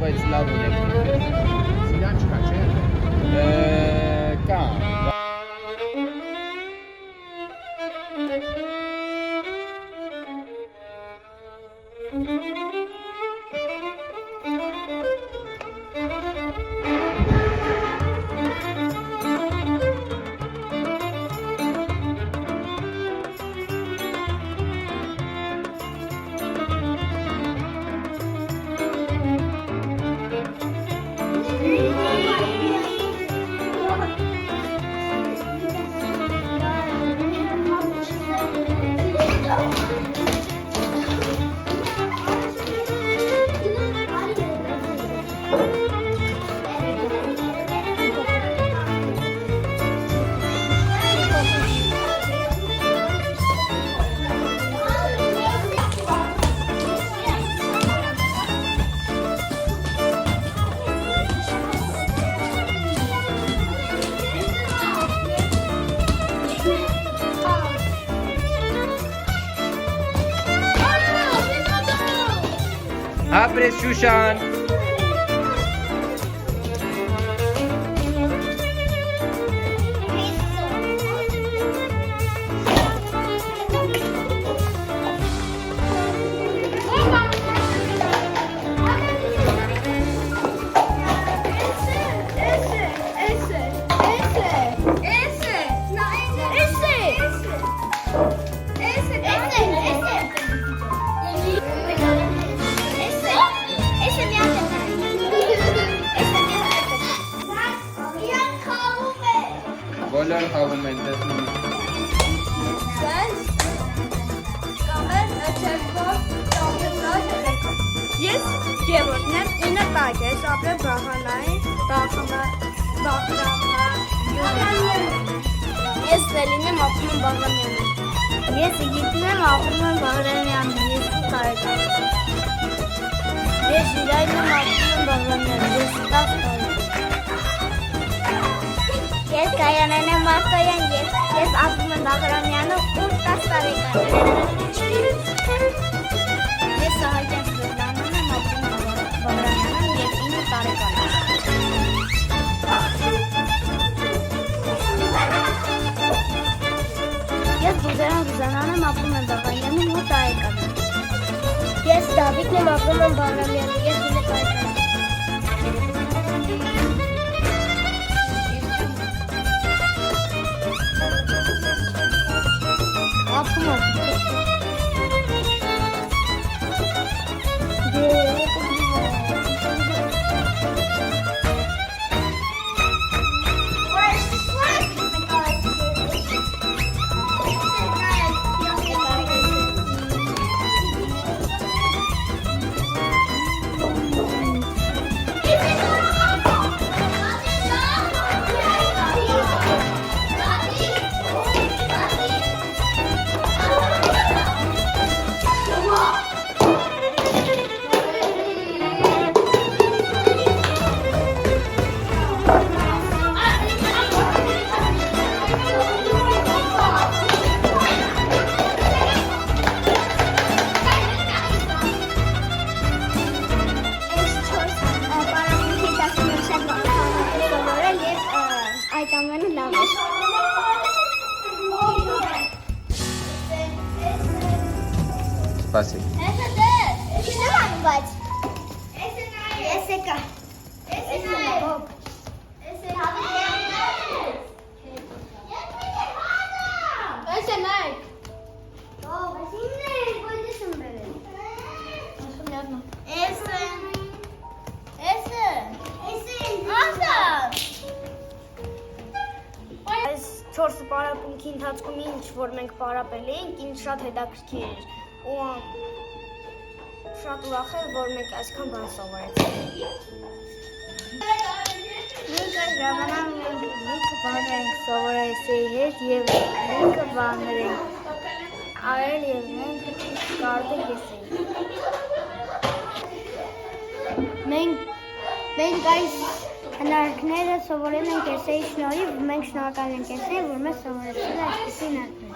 բայց լավ ունեք։ Սիրան չկա, չէ՞։ Կա։ Ապրես Շուշան։ Բոլոր խաղում են տեսնում։ Ես Գևորգն եմ, 9 տակ ես ապրել Բաղանային, Ես Սելին եմ, ապրում եմ Բաղրանյանում։ Ես Իգիթն եմ, ապրում եմ Բաղրանյանում, ես 8 տարեկան։ Ես Իրային եմ, ապրում եմ Բաղրանյանում, ես 10 տարեկան։ Ես Գայանեն եմ, Մարտոյան, ես ապրում եմ Բաղրանյանում, 10 տարեկան։ Ես Սահակյան Սվետլանան եմ, ապրում եմ Բաղրանյանում, ես 9 տարեկան։ Ես Բուզերան Ռուզանան եմ, ապրում եմ Բաղրանյանում, 8 տարեկան։ Ես Դավիթն եմ, ապրում եմ Բաղրանյանում, ես 9 տարեկան։ Ապրում եմ։ Спасибо. Չորս պարապմունքի ընթացքում ինչ որ մենք պարապել էինք, ինձ շատ հետաքրքիր էր ու շատ ուրախ եմ, որ մենք այսքան բան սովորեցինք։ Մենք այս ժամանակ լիքը բաներ ենք սովորել սերի հետ և լիքը բաներ ենք արել և մենք կարդել ենք։ Մենք այս հնարքները սովորել ենք էսեի շնորհիվ, մենք շնորհակալ ենք էսեի, որ մեզ սովորեցրել է այսպիսի հնարքներ։